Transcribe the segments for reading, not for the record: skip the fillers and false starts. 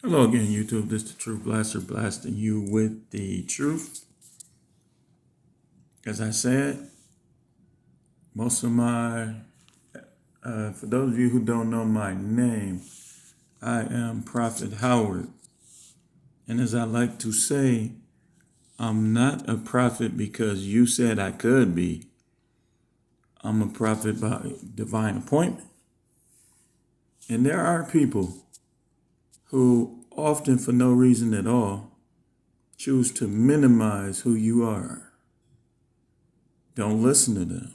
Hello again, YouTube. This is the Truth Blaster blasting you with the truth. As I said, most of for those of you who don't know my name, I am Prophet Howard. And as I like to say, I'm not a prophet because you said I could be. I'm a prophet by divine appointment. And there are people who often, for no reason at all, choose to minimize who you are. Don't listen to them.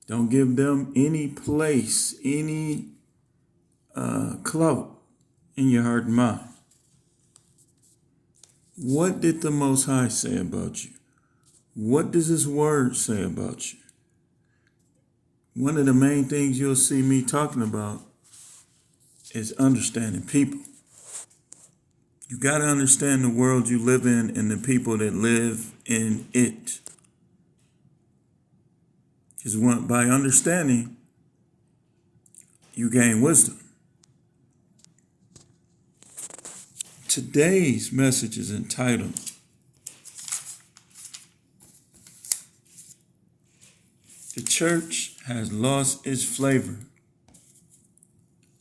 Don't give them any place, any clout in your heart and mind. What did the Most High say about you? What does His Word say about you? One of the main things you'll see me talking about is understanding people. You got to understand the world you live in and the people that live in it. Because by understanding, you gain wisdom. Today's message is entitled, "The Church Has Lost Its Flavor."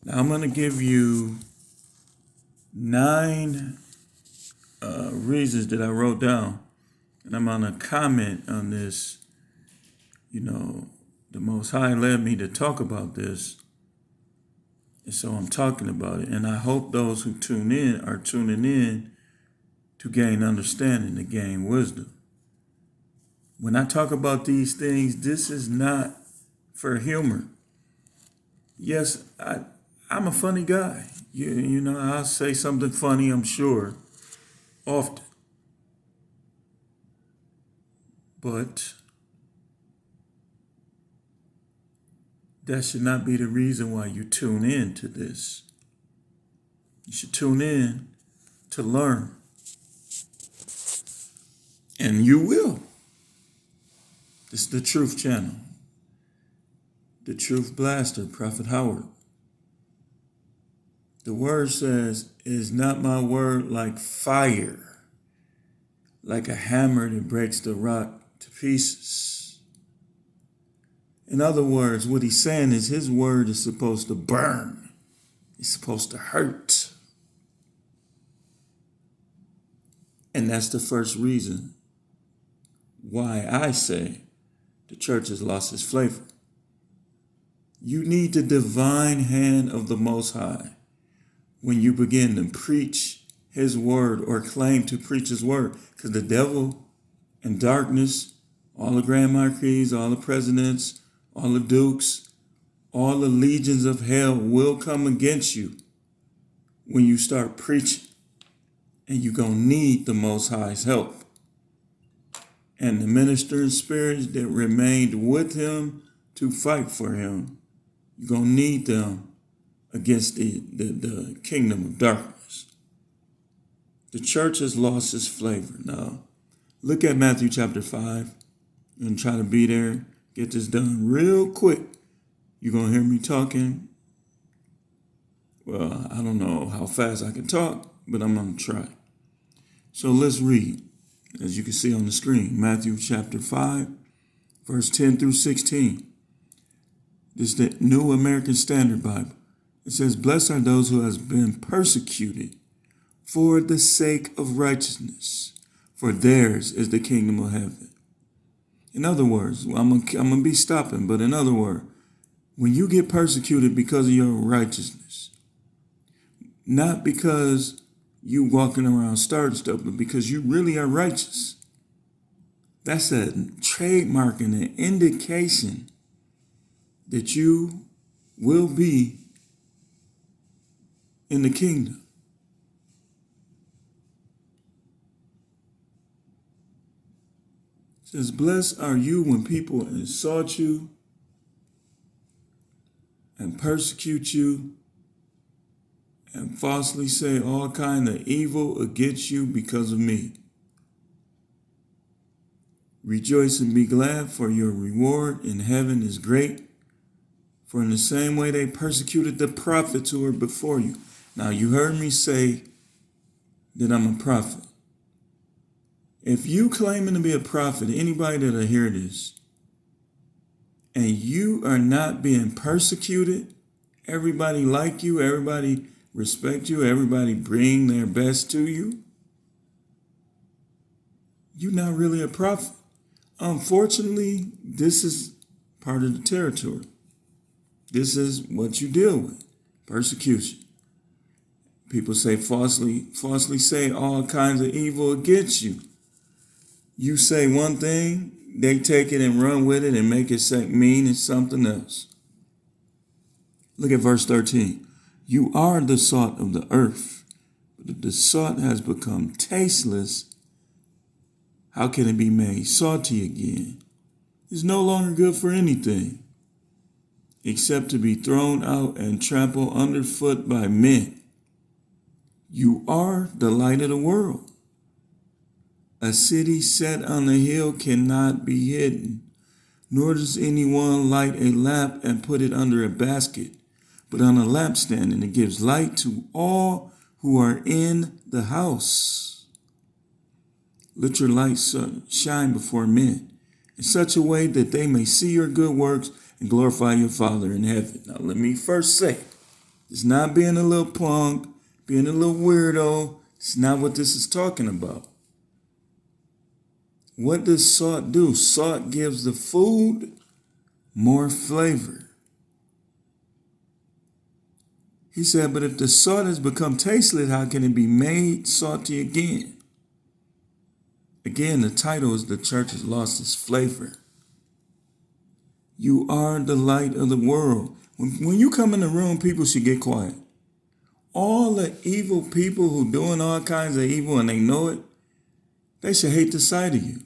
Now, I'm going to give you 9 reasons that I wrote down, and I'm going to comment on this. The Most High led me to talk about this, and so I'm talking about it. And I hope those who tune in are tuning in to gain understanding, to gain wisdom. When I talk about these things, this is not for humor. Yes, I'm a funny guy. I'll say something funny, I'm sure, often. But that should not be the reason why you tune in to this. You should tune in to learn. And you will. This is the Truth Channel. The Truth Blaster, Prophet Howard. The word says, "Is not my word like fire, like a hammer that breaks the rock to pieces?" In other words, what he's saying is his word is supposed to burn. It's supposed to hurt. And that's the first reason why I say the church has lost its flavor. You need the divine hand of the Most High when you begin to preach His word or claim to preach His word. Because the devil and darkness, all the grand marquis, all the presidents, all the dukes, all the legions of hell will come against you when you start preaching. And you're going to need the Most High's help. And the ministering spirits that remained with Him to fight for Him, you're going to need them against the kingdom of darkness. The church has lost its flavor. Now, look at Matthew chapter 5 and try to be there. Get this done real quick. You're going to hear me talking. Well, I don't know how fast I can talk, but I'm going to try. So let's read, as you can see on the screen, Matthew chapter 5, verse 10 through 16. This is the New American Standard Bible. It says, "Blessed are those who have been persecuted for the sake of righteousness, for theirs is the kingdom of heaven." In other words, I'm gonna be stopping, but in other words, when you get persecuted because of your righteousness, not because you walking around starting stuff, but because you really are righteous, that's a trademark and an indication that you will be in the kingdom. It says, "Blessed are you when people insult you and persecute you and falsely say all kind of evil against you because of me. Rejoice and be glad, for your reward in heaven is great. For in the same way they persecuted the prophets who were before you." Now, you heard me say that I'm a prophet. If you claiming to be a prophet, anybody that'll hear this, and you are not being persecuted, everybody like you, everybody respect you, everybody bring their best to you, you're not really a prophet. Unfortunately, this is part of the territory. This is what you deal with, persecution. People say falsely say all kinds of evil against you. You say one thing, they take it and run with it and make it mean it's something else. Look at verse 13. You are the salt of the earth, but if the salt has become tasteless, how can it be made salty again? It's no longer good for anything except to be thrown out and trampled underfoot by men. You are the light of the world. A city set on a hill cannot be hidden, nor does anyone light a lamp and put it under a basket, but on a lampstand, and it gives light to all who are in the house. Let your light shine before men in such a way that they may see your good works and glorify your Father in heaven. Now, let me first say, it's not being a little punk, being a little weirdo. It's not what this is talking about. What does salt do? Salt gives the food more flavor. He said, but if the salt has become tasteless, how can it be made salty again? Again, the title is The Church Has Lost Its Flavor. You are the light of the world. When you come in the room, people should get quiet. All the evil people who doing all kinds of evil and they know it, they should hate the sight of you.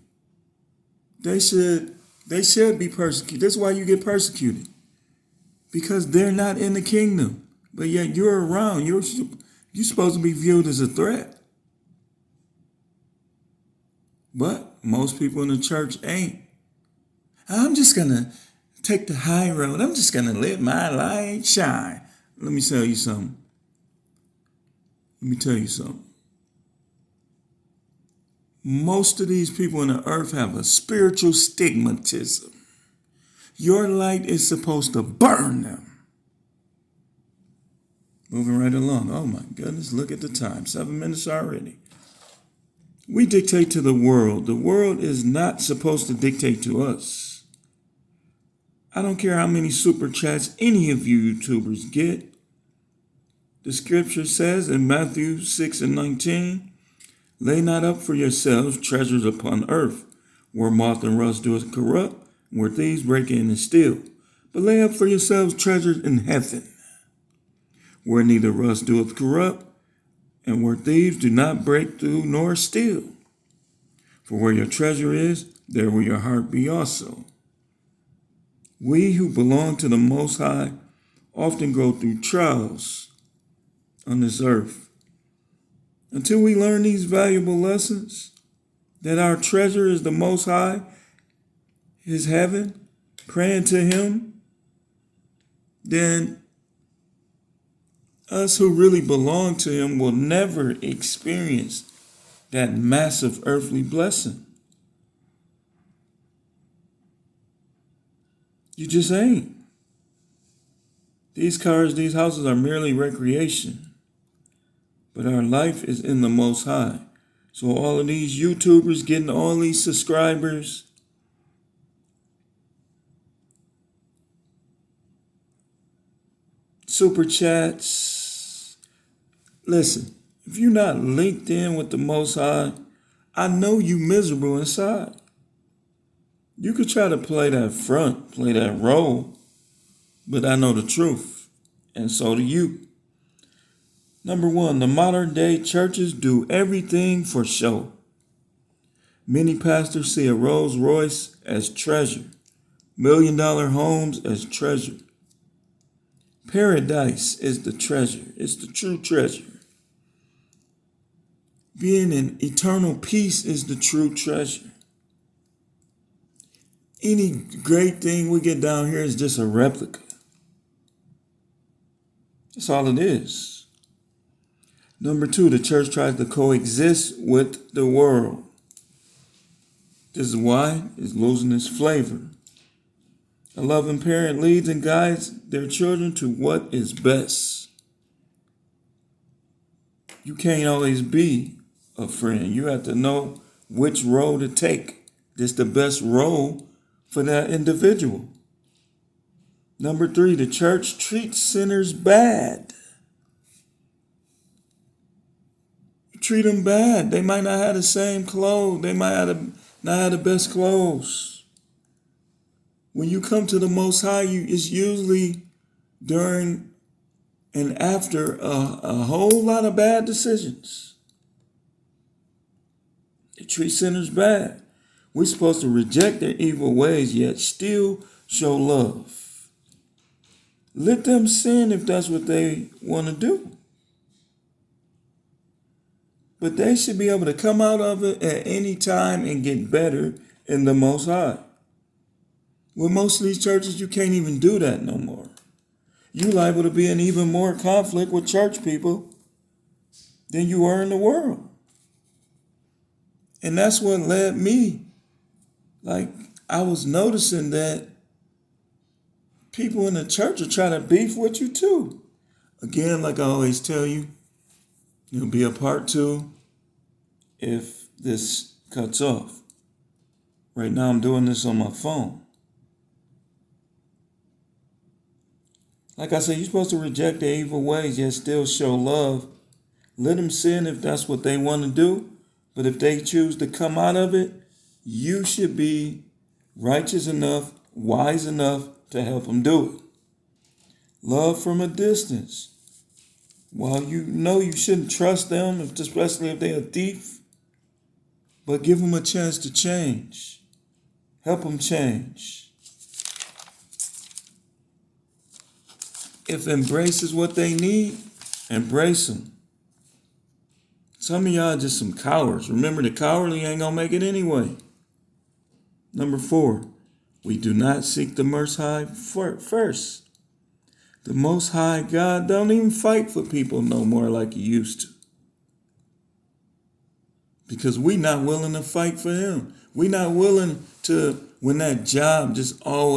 They should be persecuted. That's why you get persecuted. Because they're not in the kingdom. But yet you're around. You're supposed to be viewed as a threat. But most people in the church ain't. I'm just going to take the high road. I'm just going to let my light shine. Let me tell you something. Most of these people on the earth have a spiritual stigmatism. Your light is supposed to burn them. Moving right along. Oh my goodness, look at the time. 7 minutes already. We dictate to the world. The world is not supposed to dictate to us. I don't care how many super chats any of you YouTubers get. The scripture says in Matthew 6:19, lay not up for yourselves treasures upon earth, where moth and rust doeth corrupt, where thieves break in and steal. But lay up for yourselves treasures in heaven, where neither rust doeth corrupt, and where thieves do not break through nor steal. For where your treasure is, there will your heart be also. We who belong to the Most High often go through trials on this earth. Until we learn these valuable lessons, that our treasure is the Most High, His heaven, praying to Him, then us who really belong to Him will never experience that massive earthly blessing. You just ain't. These cars, these houses are merely recreation. But our life is in the Most High. So all of these YouTubers getting all these subscribers, super chats. Listen, if you're not linked in with the Most High, I know you miserable inside. You could try to play that front, play that role, but I know the truth, and so do you. Number one, the modern day churches do everything for show. Many pastors see a Rolls Royce as treasure, $1 million homes as treasure. Paradise is the treasure. It's the true treasure. Being in eternal peace is the true treasure. Any great thing we get down here is just a replica. That's all it is. Number two, the church tries to coexist with the world. This is why it's losing its flavor. A loving parent leads and guides their children to what is best. You can't always be a friend. You have to know which role to take. This is the best role for that individual. Number three, the church treats sinners bad. You treat them bad. They might not have the same clothes. They might not have the best clothes. When you come to the Most High, it's usually during and after a whole lot of bad decisions. They treat sinners bad. We're supposed to reject their evil ways, yet still show love. Let them sin if that's what they want to do. But they should be able to come out of it at any time and get better in the Most High. With most of these churches, you can't even do that no more. You're liable to be in even more conflict with church people than you are in the world. And that's what led me. I was noticing that people in the church are trying to beef with you too. Again, like I always tell you, it'll be a part 2 if this cuts off. Right now I'm doing this on my phone. Like I said, you're supposed to reject their evil ways, yet still show love. Let them sin if that's what they want to do. But if they choose to come out of it, you should be righteous enough, wise enough to help them do it. Love from a distance. While you know you shouldn't trust them, especially if they're a thief, but give them a chance to change. Help them change. If embrace is what they need, embrace them. Some of y'all are just some cowards. Remember, the cowardly ain't gonna make it anyway. Number 4, we do not seek the Most High first. The Most High God don't even fight for people no more like he used to. Because we not willing to fight for him. We not willing to, when that job just always